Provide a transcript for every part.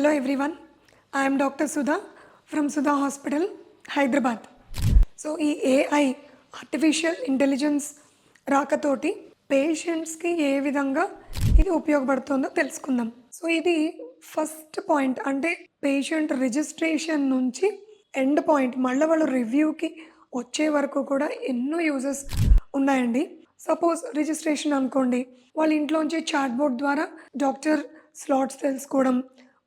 Hello everyone, I am Dr. Sudha from Sudha Hospital, Hyderabad. So ఈ AI artificial intelligence రాకతోటి పేషెంట్స్కి ఏ విధంగా ఇది ఉపయోగపడుతుందో తెలుసుకుందాం. సో ఇది ఫస్ట్ పాయింట్, అంటే పేషెంట్ రిజిస్ట్రేషన్ నుంచి ఎండ్ పాయింట్ మళ్ళీ వాళ్ళు రివ్యూకి వచ్చే వరకు కూడా ఎన్నో యూజెస్ ఉన్నాయండి. సపోజ్ రిజిస్ట్రేషన్ అనుకోండి, వాళ్ళ ఇంట్లోంచి చాట్ బోర్డ్ ద్వారా డాక్టర్ స్లాట్స్ తెలుసుకోవడం,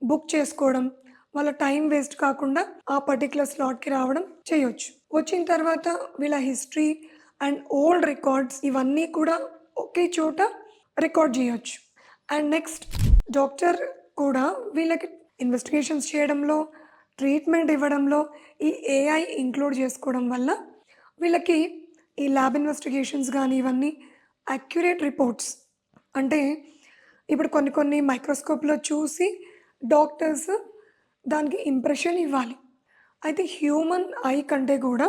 బుక్ చేసుకోవడం, వాళ్ళ టైం వేస్ట్ కాకుండా ఆ పర్టికులర్ స్లాట్కి రావడం చేయొచ్చు. వచ్చిన తర్వాత వీళ్ళ హిస్టరీ అండ్ ఓల్డ్ రికార్డ్స్ ఇవన్నీ కూడా ఒకే చోట రికార్డ్ చేయొచ్చు. అండ్ నెక్స్ట్ డాక్టర్ కూడా వీళ్ళకి ఇన్వెస్టిగేషన్స్ చేయడంలో, ట్రీట్మెంట్ ఇవ్వడంలో ఈ ఏఐ ఇంక్లూడ్ చేసుకోవడం వల్ల వీళ్ళకి ఈ ల్యాబ్ ఇన్వెస్టిగేషన్స్ కానీ ఇవన్నీ అక్యురేట్ రిపోర్ట్స్, అంటే ఇప్పుడు కొన్ని మైక్రోస్కోప్లో చూసి డాక్టర్స్ దానికి ఇంప్రెషన్ ఇవ్వాలి. అయితే హ్యూమన్ ఐ కంటే కూడా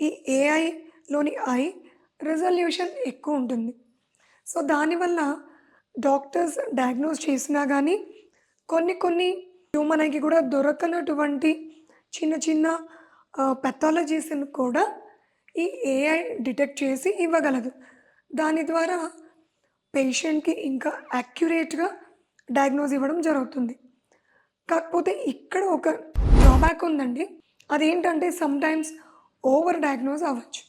ఈ ఏఐలోని ఐ రిజల్యూషన్ ఎక్కువ ఉంటుంది. సో దానివల్ల డాక్టర్స్ డయాగ్నోస్ చేసినా కానీ కొన్ని హ్యూమన్ ఐకి కూడా దొరకనటువంటి చిన్న పెథాలజీస్ని కూడా ఈ ఏఐ డిటెక్ట్ చేసి ఇవ్వగలదు. దాని ద్వారా పేషెంట్కి ఇంకా యాక్యురేట్గా డయాగ్నోస్ ఇవ్వడం జరుగుతుంది. కాకపోతే ఇక్కడ ఒక డ్రాబ్యాక్ ఉందండి. అదేంటంటే సమ్టైమ్స్ ఓవర్ డయాగ్నోస్ అవ్వచ్చు.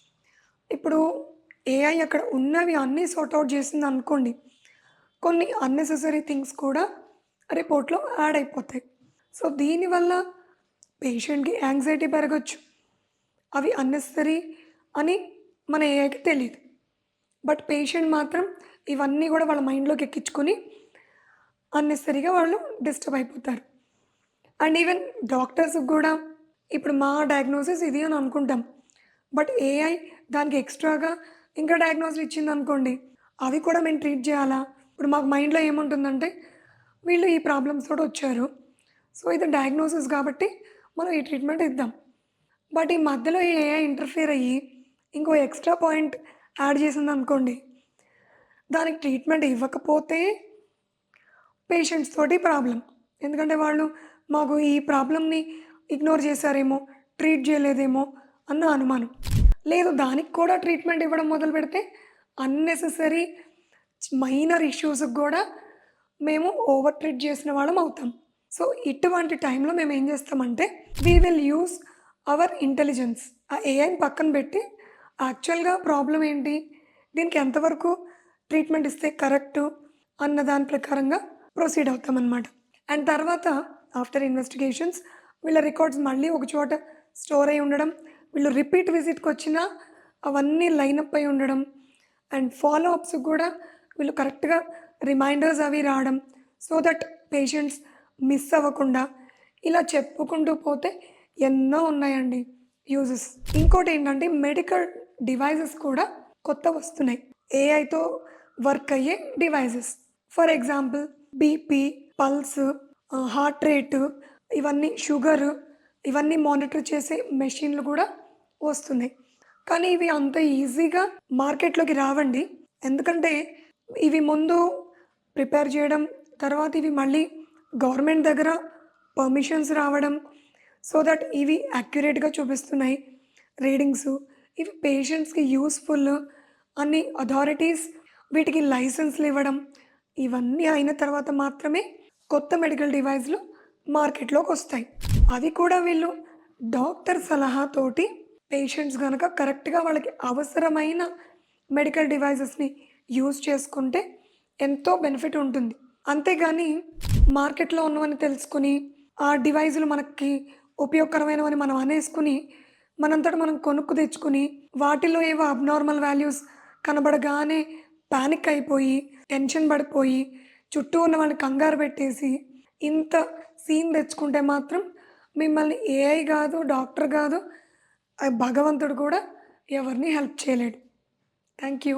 ఇప్పుడు ఏఐ అక్కడ ఉన్నవి అన్నీ సార్ట్అవుట్ చేసింది అనుకోండి, కొన్ని అన్నెసెసరీ థింగ్స్ కూడా రిపోర్ట్లో యాడ్ అయిపోతాయి. సో దీనివల్ల పేషెంట్కి యాంగ్జైటీ పెరగచ్చు. అవి అన్నెసరీ అని మన ఏఐకి తెలియదు, బట్ పేషెంట్ మాత్రం ఇవన్నీ కూడా వాళ్ళ మైండ్లోకి ఎక్కించుకొని అన్నెసరీగా వాళ్ళు డిస్టర్బ్ అయిపోతారు. అండ్ ఈవెన్ డాక్టర్స్కి కూడా ఇప్పుడు మా డయాగ్నోసిస్ ఇది అని అనుకుంటాం, బట్ ఏఐ దానికి ఎక్స్ట్రాగా ఇంకా డయాగ్నోసిస్ ఇచ్చింది అనుకోండి, అవి కూడా మేము ట్రీట్ చేయాలా? ఇప్పుడు మాకు మైండ్లో ఏముంటుందంటే వీళ్ళు ఈ ప్రాబ్లమ్స్ తోటి వచ్చారు, సో ఇది డయాగ్నోసిస్ కాబట్టి మనం ఈ ట్రీట్మెంట్ ఇద్దాం. బట్ ఈ మధ్యలో ఈ ఏఐ ఇంటర్ఫియర్ అయ్యి ఇంకో ఎక్స్ట్రా పాయింట్ యాడ్ చేసింది అనుకోండి, దానికి ట్రీట్మెంట్ ఇవ్వకపోతే పేషెంట్స్ తోటి ప్రాబ్లం. ఎందుకంటే వాళ్ళు మాకు ఈ ప్రాబ్లమ్ని ఇగ్నోర్ చేశారేమో, ట్రీట్ చేయలేదేమో అన్న అనుమానం. లేదు, దానికి కూడా ట్రీట్మెంట్ ఇవ్వడం మొదలు పెడితే అన్నెసెసరీ మైనర్ ఇష్యూస్కి కూడా మేము ఓవర్ ట్రీట్ చేసిన వాళ్ళం అవుతాం. సో ఇటువంటి టైంలో మేము ఏం చేస్తామంటే we will use our intelligence. ఆ ఏఐని పక్కన పెట్టి యాక్చువల్గా ప్రాబ్లం ఏంటి, దీనికి ఎంతవరకు ట్రీట్మెంట్ ఇస్తే కరెక్టు అన్న దాని ప్రకారంగా ప్రొసీడ్ అవుతామన్నమాట. అండ్ తర్వాత ఆఫ్టర్ ఇన్వెస్టిగేషన్స్ వీళ్ళ రికార్డ్స్ మళ్ళీ ఒక చోట స్టోర్ అయి ఉండడం, వీళ్ళు రిపీట్ విజిట్కి వచ్చినా అవన్నీ లైనప్ అయి ఉండడం, అండ్ ఫాలో అప్స్ కూడా వీళ్ళు కరెక్ట్గా రిమైండర్స్ అవి రావడం, సో దట్ పేషెంట్స్ మిస్ అవ్వకుండా, ఇలా చెప్పుకుంటూ పోతే ఎన్నో ఉన్నాయండి యూజెస్. ఇంకోటి ఏంటంటే మెడికల్ డివైజెస్ కూడా కొత్త వస్తున్నాయి, ఏఐతో వర్క్ అయ్యే devices. For example BP, pulse, heart rate, ఇవన్నీ షుగర్, ఇవన్నీ మానిటర్ చేసే మెషిన్లు కూడా వస్తున్నాయి. కానీ ఇవి అంత ఈజీగా మార్కెట్లోకి రావండి, ఎందుకంటే ఇవి ముందు ప్రిపేర్ చేయడం, తర్వాత ఇవి మళ్ళీ గవర్నమెంట్ దగ్గర పర్మిషన్స్ రావడం, సో దట్ ఇవి యాక్యురేట్గా చూపిస్తున్నాయి రీడింగ్స్, ఇవి పేషెంట్స్కి యూస్ఫుల్ అని అథారిటీస్ వీటికి లైసెన్స్లు ఇవ్వడం, ఇవన్నీ అయిన తర్వాత మాత్రమే కొత్త మెడికల్ డివైస్లు మార్కెట్లోకి వస్తాయి. అవి కూడా వీళ్ళు డాక్టర్ సలహాతోటి పేషెంట్స్ కనుక కరెక్ట్గా వాళ్ళకి అవసరమైన మెడికల్ డివైజెస్ని యూజ్ చేసుకుంటే ఎంతో బెనిఫిట్ ఉంటుంది. అంతేగాని మార్కెట్లో ఉన్నవని తెలుసుకుని ఆ డివైజులు మనకి ఉపయోగకరమైనవని మనం అనేసుకుని మనంతట మనం కొనుక్కు తెచ్చుకుని వాటిలో ఏవో అబ్నార్మల్ వాల్యూస్ కనబడగానే పానిక్ అయిపోయి టెన్షన్ పడిపోయి చుట్టూ ఉన్న వాళ్ళని కంగారు పెట్టేసి ఇంత సీన్ తెచ్చుకుంటే మాత్రం మిమ్మల్ని ఏఐ కాదు, డాక్టర్ కాదు, భగవంతుడు కూడా ఎవరిని హెల్ప్ చేయలేడు. Thank you.